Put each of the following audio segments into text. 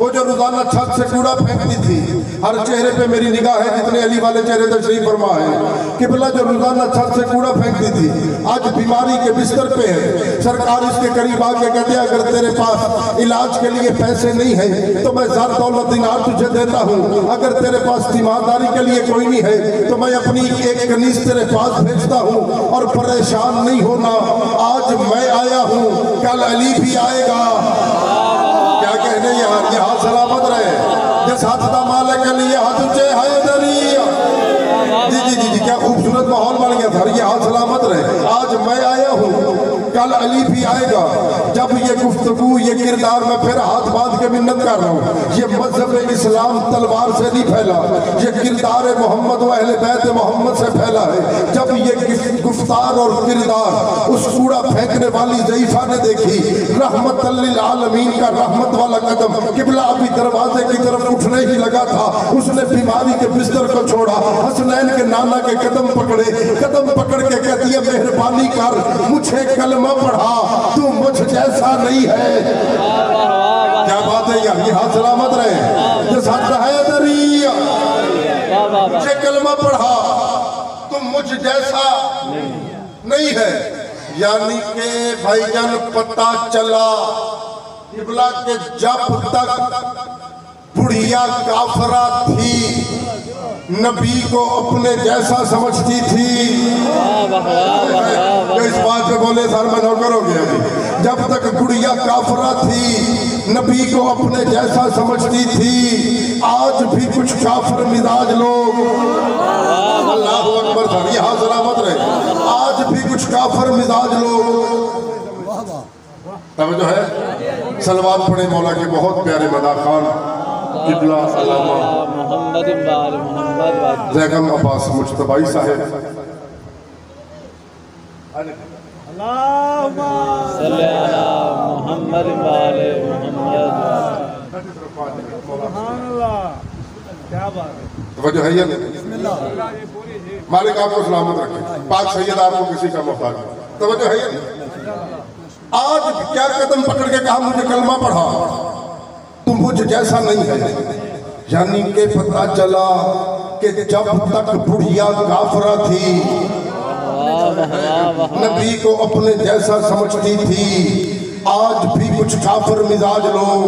وہ جو روزانہ چھت سے کوڑا پھینکتی تھی، ہر چہرے پہ میری نگاہ ہے، جتنے علی والے چہرے تشریف فرما ہے، قبلہ جو روزانہ چھت سے کوڑا پھینکتی تھی آج بیماری کے بستر پہ ہے۔ سرکار اس کے قریب آ کے کہتے ہیں اگر تیرے پاس علاج کے لیے پیسے نہیں ہیں تو میں زر دولت دینار تجھے دیتا ہوں، اگر تیرے پاس تیمارداری کے لیے کوئی نہیں ہے تو میں اپنی ایک کنیز تیرے پاس بھیجتا ہوں، اور پریشان نہیں ہونا، آج میں آیا ہوں کل علی بھی آئے گا۔ کیا کہنے یہاں سلامت رہے، جس ہاتھ دا مالک علی ہاتھ اچھے حیدری۔ جی کیا خوبصورت ماحول بن گیا تھا، یہ ہاتھ سلامت رہے، آج میں آیا ہوں کل علی بھی آئے گا۔ جب یہ گفتگو یہ کردار میں پھر ہاتھ باندھ کے منت کر رہا ہوں، یہ مذہب اسلام تلوار سے نہیں پھیلا، یہ کردار محمد و اہل بیت محمد سے پھیلا ہے۔ جب یہ گفتار اور کردار اس کوڑا پھینکنے والی ضعیفہ نے دیکھی، رحمت للعالمین کا رحمت والا قدم، قبلہ ابھی دروازے کی طرف اٹھنے ہی لگا تھا، اس نے بیماری کے بستر کو چھوڑا، حسنین کے نانا کے قدم پکڑے، قدم پکڑ کے کہتی ہے مہربانی کر مجھے کلمہ پڑھا، تو مجھ جیسا نہیں ہے۔ کیا بات ہے یہ ہاتھ سلامت رہے، جس ہاتھ حیدری مجھے کلمہ پڑھا تو مجھ جیسا نہیں ہے۔ یعنی کہ بھائی جان پتہ چلا قبلہ کے جب تک بڑھیا کافرہ تھی نبی کو اپنے جیسا سمجھتی تھی، جو اس بات پہ بولے سر میں نوکر ہو گیا، جب تک گڑیا کافرہ تھی نبی کو اپنے جیسا سمجھتی تھی، آج بھی کچھ کافر مزاج لوگ، اللہ اکبر سر یہاں سلامت رہے، آج بھی کچھ کافر مزاج لوگ، توجہ ہے، صلوات پڑھیں مولا کے بہت پیارے مداح خان قبلہ علامہ محمد بال محمد زیغم عباس مجتبائی صاحب، اللہم صلی علی محمد بال محمد۔ سبحان اللہ، کیا بات ہے، توجہ ہے یہ مالک آپ کو سلامت رکھے، پاک سید آپ کو کسی کا محتاج ہے، توجہ ہے یہ آج کیا قدم پکڑ کے کہا مجھے کلمہ پڑھا تو مجھ جیسا نہیں ہے۔ یعنی کہ پتہ چلا کہ جب تک بڑھیا کافرہ تھی نبی کو اپنے جیسا سمجھتی تھی، آج بھی کچھ کافر مزاج لوگ،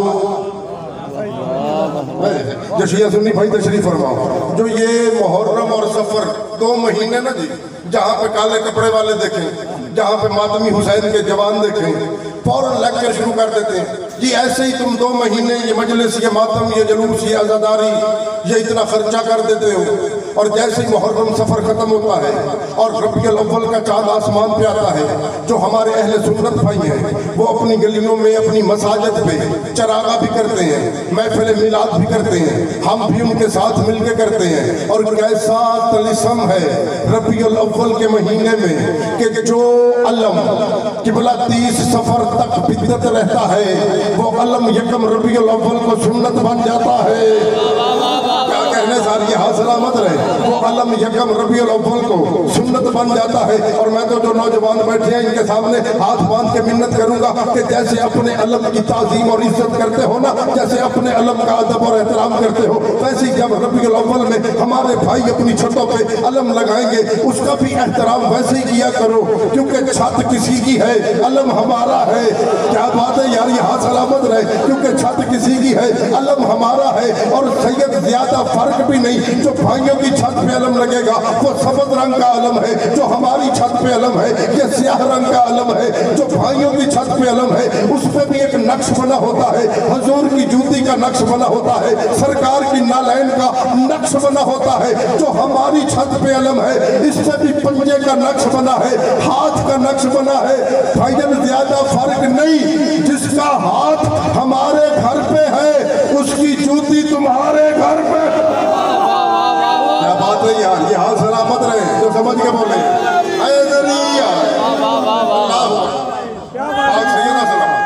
جو شیعہ سنی بھائی تشریف فرماؤ، جو یہ محرم اور سفر 2 مہینے نا جی، جہاں پہ کالے کپڑے والے دیکھیں، جہاں پہ ماتمی حسین کے جوان دیکھیں، فوراً لیکچر شروع کر دیتے ہیں، جی ایسے ہی تم 2 مہینے یہ مجلس، یہ ماتم، یہ جلوس، یہ عزاداری، یہ اتنا خرچہ کر دیتے ہو، اور جیسے ہی محرم سفر ختم ہوتا ہے اور ربیع الاول کا چاند آسمان پہ آتا ہے، جو ہمارے اہل سنت بھائی ہیں وہ اپنی گلیوں میں اپنی مساجد پہ چراغاں بھی کرتے ہیں، محفل میلاد بھی کرتے ہیں، ہم بھی ان کے ساتھ مل کے کرتے ہیں، اور کیسا طلسم ہے ربیع الاول کے مہینے میں کہ جو علم قبلہ 30 سفر تک بدعت رہتا ہے، وہ علم یکم ربیع الاول کو سنت بن جاتا ہے۔ کیا کہنے ساری یہاں سلامت رہے، وہ علم یکم ربیع الاول کو سنت بن جاتا ہے۔ اور میں تو جو نوجوان بیٹھے ہیں ان کے سامنے ہاتھ باندھ کے منت کروں گا کہ جیسے اپنے علم کی تعظیم اور عزت کرتے ہو نا، جیسے اپنے علم کا ادب اور احترام کرتے ہو، ویسے جب ربیع الاول میں ہمارے بھائی اپنی چھتوں پہ علم لگائیں گے اس کا بھی احترام ویسے ہی کیا کرو، کیونکہ چھت کسی کی ہے، علم ہمارا ہے۔ کیا بات ہے یار، یہاں سلامت رہے، کیونکہ چھت کسی کی ہے، علم ہمارا ہے، اور سید زیادہ فرق بھی نہیں، جو بھائیوں کی چھت پہ علم لگے گا وہ سفید رنگ کا علم ہے، جو ہماری چھت پہ علم ہے یہ سیاہ رنگ کا علم ہے، جو بھائیوں کی چھت پہ علم ہے اس پہ بھی ایک نقش بنا ہوتا ہے، حضور کی جوتی کا نقش بنا ہوتا ہے، سرکار کی نالین کا نقش بنا ہوتا ہے، جو ہماری چھت پہ علم ہے اس سے بھی پنجے کا نقش بنا ہے، ہاتھ کا نقش بنا ہے۔ بھائیوں زیادہ فرق نہیں، جس کا ہاتھ ہمارے گھر پہ ہے اس کی جوتی تمہارے گھر پہ۔ کیا بات ہے یار، یہاں سلامت رہے، جو سمجھ کے بولے حیدریہ آج سیدہ سلامت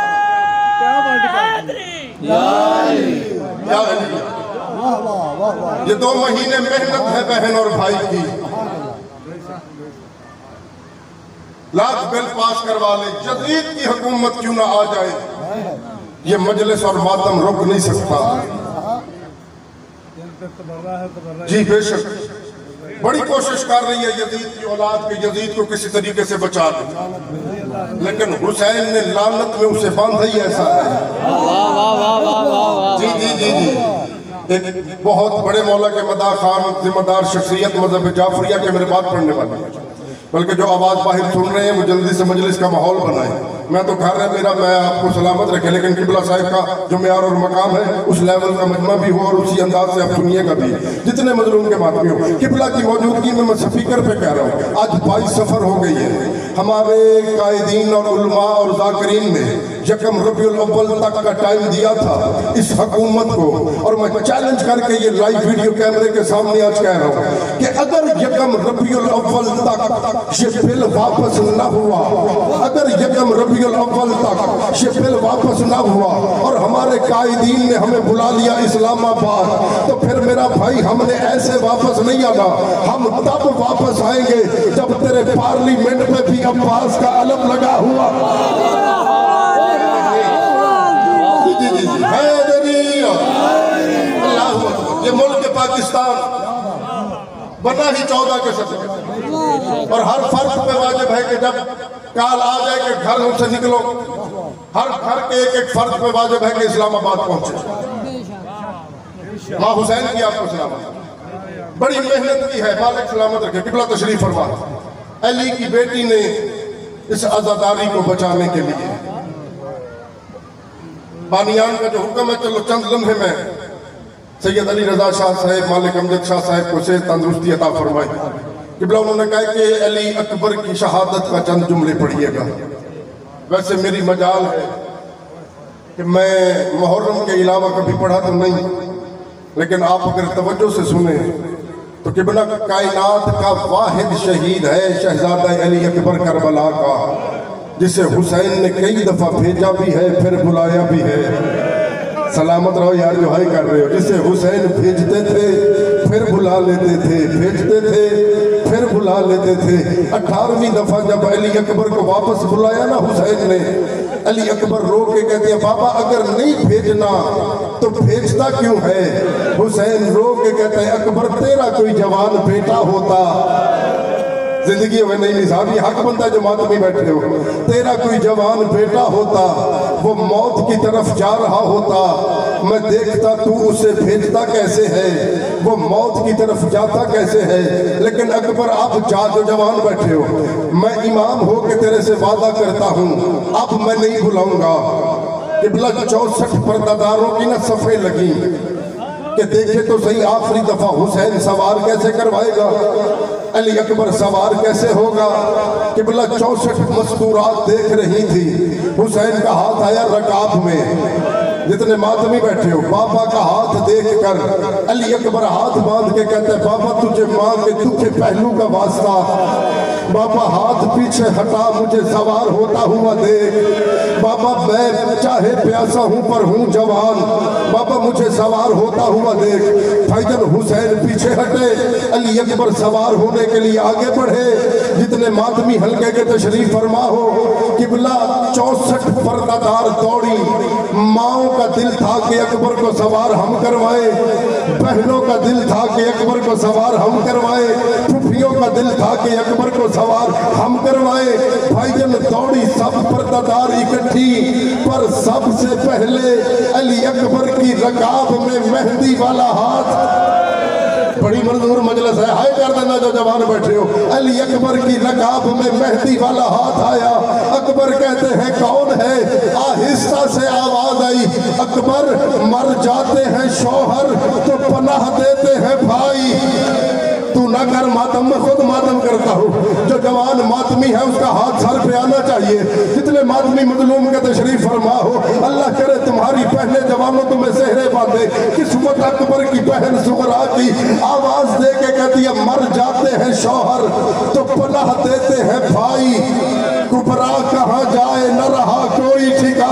یہ 2 مہینے محنت ہے بہن اور بھائی کی، لاکھ بل پاس کروا لے، جدید کی حکومت کیوں نہ آ جائے، یہ مجلس اور ماتم رک نہیں سکتا. جی بے شک بڑی کوشش کر رہی ہے یزید کی اولاد کے یزید کو کسی طریقے سے بچا دیں، لیکن حسین نے لعنت میں اسے باندھا ہی ایسا ہے. جی جی جی جی ایک بہت بڑے مولا کے مداح خان ذمہ دار شخصیت مذہب جعفریہ کے میرے بات پڑھنے والے ہیں، بلکہ جو آواز باہر سن رہے ہیں وہ جلدی سے مجلس کا ماحول بنائیں. میں تو گھر ہے میرا، میں آپ کو سلامت رکھے، لیکن قبلہ صاحب کا جو معیار اور مقام ہے اس لیول کا مجمع بھی ہو اور اسی انداز سے آپ سنیے گا بھی. جتنے مظلوم کے ماتمی ہو، قبلہ کی موجودگی میں سپیکر پہ کہہ رہا ہوں، آج 22 سفر ہو گئی ہے. ہمارے قائدین اور علماء اور ذاکرین میں یکم ربیع الاول تک کا ٹائم دیا تھا اس حکومت کو، اور میں چیلنج کر کے یہ لائیو ویڈیو کیمرے کے سامنے آج کہہ رہا ہوں کہ اگر یکم ربیع الاول تک یہ بل واپس نہ ہوا، اگر یکم ربیع الاول تک یہ بل واپس نہ ہوا اور ہمارے قائدین نے ہمیں بلا لیا اسلام آباد، تو پھر میرا بھائی ہم نے ایسے واپس نہیں آنا، ہم تب واپس آئیں گے جب تیرے پارلیمنٹ میں بھی عباس کا علم لگا ہوا. یہ ملک پاکستان بنا ہی 14 کے سفر، اور ہر فرد پہ واجب ہے کہ جب کال آ جائے کہ گھر سے نکلو، ہر گھر کے ایک ایک فرد پہ واجب ہے کہ اسلام آباد پہنچے. ماں حسین کی آپ کو سلامت، بڑی محنت کی ہے، مالک سلامت رکھے. قبلہ تشریف فرما. علی کی بیٹی نے اس عزاداری کو بچانے کے لیے بانیان کا جو حکم ہے، چلو چند لمحے میں سید علی رضا شاہ صاحب، مالک امجد شاہ صاحب کو سے تندرستی عطا فرمائی. قبلہ انہوں نے کہا کہ علی اکبر کی شہادت کا چند جملے پڑھیے گا. ویسے میری مجال ہے کہ میں محرم کے علاوہ کبھی پڑھا تو نہیں، لیکن آپ اگر توجہ سے سنیں تو قبلہ کائنات کا واحد شہید ہے شہزادہ علی اکبر کربلا کا، جسے حسین نے کئی دفعہ بھیجا بھی ہے پھر بلایا بھی ہے. سلامت رہو یار جو ہائی کر رہے ہو. جسے حسین بھیجتے تھے پھر بلا لیتے تھے، بھیجتے تھے پھر بلا لیتے تھے. 18ویں دفعہ جب علی اکبر کو واپس بلایا نا حسین نے، علی اکبر رو کے کہتے ہیں بابا اگر نہیں بھیجنا تو بھیجتا کیوں ہے؟ حسین رو کے کہتے ہیں اکبر تیرا کوئی جوان بیٹا ہوتا، زندگی میں نہیں نصاب، یہ حق بندہ جو ماتمی بیٹھے ہو، تیرا کوئی جوان بیٹا ہوتا، وہ موت کی طرف جا رہا ہوتا، میں دیکھتا تو اسے بھیجتا کیسے ہے، وہ موت کی طرف جاتا کیسے ہے. لیکن اکبر آپ جا جو جوان بیٹھے ہو، میں امام ہو کے تیرے سے وعدہ کرتا ہوں اب میں نہیں بلاؤں گا. قبلہ 64 پرداداروں کی نہ صفحے لگی کہ دیکھے تو صحیح آخری دفعہ حسین سوار کیسے کروائے گا، علی اکبر سوار کیسے ہوگا. قبلہ 64 مستورات دیکھ رہی تھی. حسین کا ہاتھ آیا رکاب میں. جتنے ماتمی بیٹھے ہو، بابا کا ہاتھ دیکھ کر علی اکبر ہاتھ باندھ کے کہتے ہیں بابا تجھے ماں کے دکھ پہلو کا واسطہ، بابا ہاتھ پیچھے ہٹا مجھے سوار ہوتا ہوا دیکھ. بابا میں چاہے پیاسا ہوں پر ہوں جوان، بابا مجھے سوار ہوتا ہوا دیکھ. بھائیجان حسین پیچھے ہٹے، علی اکبر سوار ہونے کے لیے آگے بڑھے. جتنے ماتمی حلقے کے تشریف فرما ہو، قبلہ 64 پردادار دوڑی. ماؤں کا دل تھا کہ اکبر کو سوار ہم کروائے، بہنوں کا دل تھا کہ اکبر کو سوار ہم کروائے، پھوپھیوں کا دل تھا کہ اکبر کو سوار ہم کروائے. بھائیجان دوڑی سب پردادار اکٹھی، پر سب سے پہلے علی اکبر کی رکاب میں مہندی والا ہاتھ. بڑی منظور مجلس ہے، ہائے کر دینا جو جوان بیٹھے ہو. علی اکبر کی رکاب میں مہندی والا ہاتھ آیا. اکبر کہتے ہیں کون ہے؟ آہستہ سے آواز آئی، اکبر مر جاتے ہیں شوہر تو پناہ دیتے ہیں بھائی. تو نہ کر ماتم، میں خود ماتم کرتا ہوں. جو جوان ماتمی ہے اس کا ہاتھ سر پہ آنا چاہیے. جتنے ماتمی مظلوم کے تشریف فرما ہو، اللہ کرے تمہاری پہلے جوانوں تمہیں سہرے باندھے. قسمت اکبر کی بہن سغرا کی آواز دے کے کہتی ہے مر جاتے ہیں شوہر تو پناہ دیتے ہیں بھائی. کبرا کہاں جائے نہ رہا کوئی ٹھکا.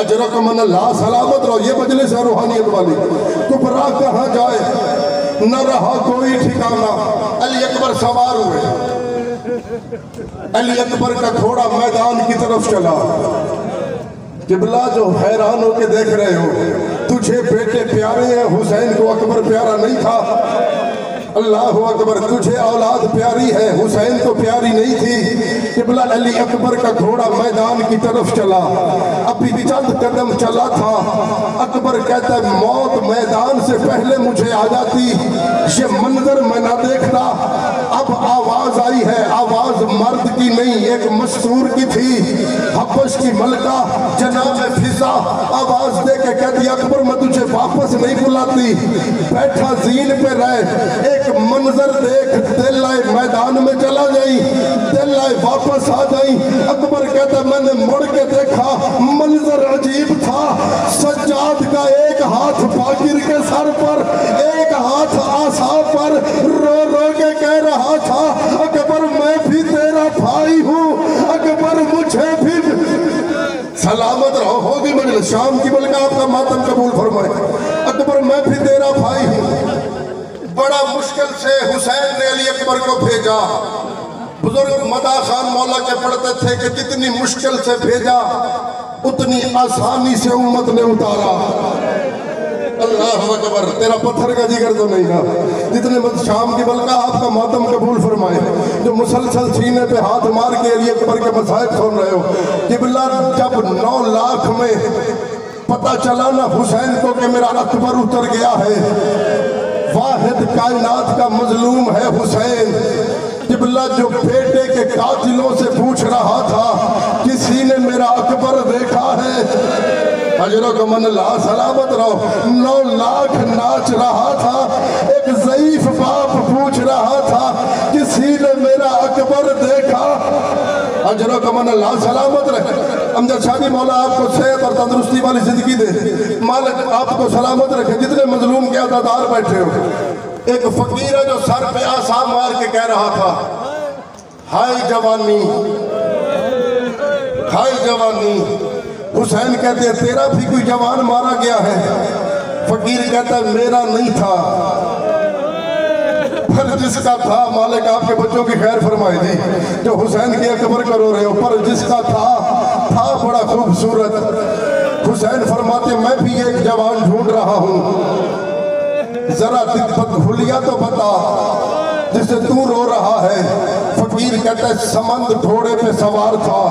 اجرکم من اللہ، سلامت رہو. یہ مجلس ہے روحانیت والی. کبرا کہاں جائے نہ رہا کوئی ٹھکانہ. علی اکبر سوار ہوئے. علی اکبر کا گھوڑا میدان کی طرف چلا. قبلہ جو حیران ہو کے دیکھ رہے ہو، تجھے بیٹے پیارے ہیں، حسین کو اکبر پیارا نہیں تھا؟ اللہ اکبر، تجھے اولاد پیاری ہے، حسین کو پیاری نہیں تھی؟ قبلہ علی اکبر کا گھوڑا میدان کی طرف چلا، ابھی چند قدم چلا تھا، اکبر کہتا ہے موت میدان سے پہلے مجھے آ جاتی، یہ منظر میں نہ دیکھتا۔ اب آواز آئی ہے، آواز مرد کی نہیں، ایک مستور کی تھی، حبش کی ملکہ جناب فضا آواز دے کے کہتی اکبر میں تجھے واپس نہیں بلاتی، بیٹھا زین پہ رہ، ایک منظر دیکھ، دل آئے میدان میں چلا جائیں، دل آئے واپس آ جائیں۔ اکبر کہتا میں نے مڑ کے دیکھا، منظر عجیب تھا، سجاد کا ایک ہاتھ باقر کے سر پر، ایک ہاتھ آسا پر، رو رو کے کہہ رہا تھا اکبر میں بھی تیرا بھائی ہوں، اکبر مجھے بھی سلامت رہو۔ ہوگی مجلس شام کی ملکہ آپ کا ماتم قبول فرمائے، اکبر میں بھی تیرا بھائی ہوں۔ بڑا مشکل سے حسین نے علی اکبر کو بھیجا، بزرگ مدا خان مولا کے پڑھتے تھے کہ کتنی مشکل سے بھیجا اتنی آسانی سے امت نے اتارا۔ اللہ اکبر، تیرا پتھر کا جگر تو نہیں نا؟ جتنے شام کی ملکہ آپ کا ماتم قبول فرمائے، جو مسلسل سینے پہ ہاتھ مار کے علی اکبر کے مصائب سن رہے ہو، قبلہ جب 9 لاکھ میں پتہ چلا نا حسین کو کہ میرا اکبر اتر گیا ہے، واحد کائنات کا مظلوم ہے حسین، قبلہ جو بیٹے کے قاتلوں سے پوچھ رہا تھا کسی نے میرا اکبر دیکھا ہے؟ اجروں کو من اللہ سلامت رہو۔ 9 لاکھ ناچ رہا تھا، ایک ضعیف باپ پوچھ رہا تھا کسی نے میرا اکبر دیکھا؟ اجروں کو من اللہ سلامت رہے۔ امجد شاہ مولا آپ کو صحت اور تندرستی والی زندگی دے، مالک آپ کو سلامت رکھے۔ جتنے مظلوم کے عزادار بیٹھے ہو، ایک فقیر ہے جو سر پہ آسا مار کے کہہ رہا تھا ہائے جوانی، ہائے جوانی۔ حسین کہتے ہیں تیرا بھی کوئی جوان مارا گیا ہے؟ فقیر کہتا ہے میرا نہیں تھا، پر جس کا تھا، مالک آپ کے بچوں کی خیر فرمائی دی جو حسین کی اکبر کو رو رہے ہو، پر جس کا تھا بڑا خوبصورت۔ حسین فرماتے میں بھی ایک جوان ڈھونڈ رہا ہوں، ذرا حلیہ تو بتا جس سے تو رو رہا ہے۔ فقیر کہتا ہے سمند گھوڑے پہ سوار تھا،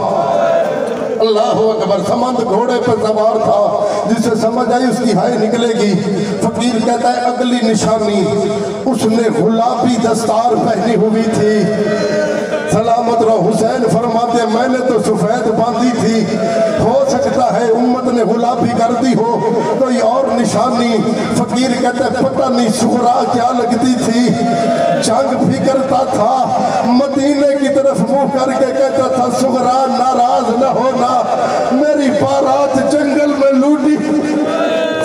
اللہ اکبر، سمند گھوڑے پہ سوار تھا، جس سے سمجھ آئی اس کی ہائے نکلے گی۔ فقیر کہتا ہے اگلی نشانی اس نے گلابی دستار پہنی ہوئی تھی، سلامت رہو۔ حسین فرماتے میں نے تو سفید باندھی تھی، ہو سکتا ہے امت نے گلابی کر دی ہو کوئی اور نشانی۔ فقیر کہتا ہے پتہ نہیں سغرا کیا لگتی تھی، جنگ بھی کرتا تھا، مدینے کی طرف منہ کر کے کہتا تھا سغرا ناراض نہ ہونا، میری بارات جنگل میں لوٹی۔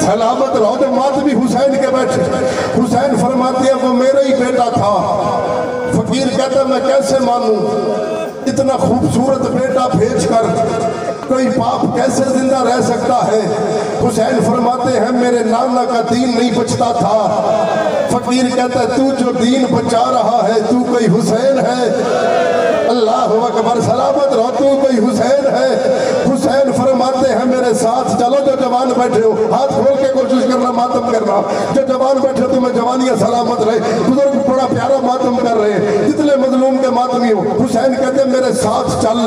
سلامت رہو۔ جو ماتمی حسین کے بیٹھے، حسین فرماتے ہیں وہ میرا ہی بیٹا تھا۔ فقیر کہتا ہے میں کیسے مانوں، اتنا خوبصورت بیٹا بھیج کر کوئی باپ کیسے زندہ رہ سکتا ہے؟ حسین فرماتے ہیں میرے نانا کا دین نہیں بچتا تھا۔ فقیر کہتا ہے تو جو دین بچا رہا ہے تو کوئی حسین ہے؟ اللہ اکبر، سلامت رہو، تو کوئی حسین ہے؟ حسین فرماتے ہیں میرے ساتھ چلو، جو جوان بیٹھے ہو ہاتھ کھول کے کوشش کرنا ماتم کرنا، جو جوان بیٹھے تمہیں جوانیاں سلامت رہے۔ بزرگ بڑا پیارا ماتم کر رہے ہیں، جتنے مظلوم کے ماتمی ہو۔ حسین کہتے ہیں میرے ساتھ چل،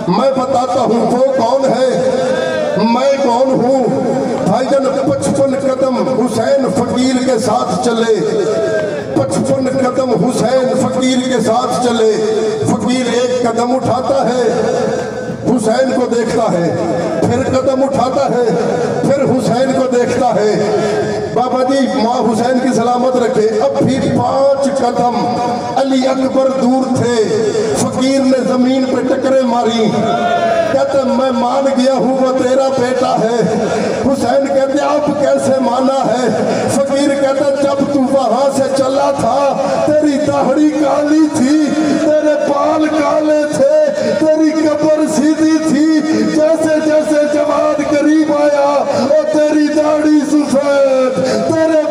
میں بتاتا ہوں وہ کون ہے، میں کون ہوں۔ بھائی جان 55 قدم حسین فقیر کے ساتھ چلے، 55 قدم حسین فقیر کے ساتھ چلے۔ فقیر ایک قدم اٹھاتا ہے، حسین کو دیکھتا ہے، پھر قدم اٹھاتا ہے، پھر حسین کو دیکھتا ہے۔ بابا جی ماں حسین کی سلامت رکھے، اب بھی 5 قدم علی اکبر دور تھے، فقیر نے زمین پہ ٹکرے ماری، کہتے میں مان گیا ہوں وہ تیرا بیٹا ہے۔ حسین کہتے اب کیسے مانا ہے؟ فقیر کہتا جب تو وہاں سے چلا تھا تیری داڑھی کالی تھی، تیرے بال کالے تھے، تیری قبر سیدھی تھی، جیسے جیسے جوان قریب آیا اور تیری داڑھی سفید، تیرے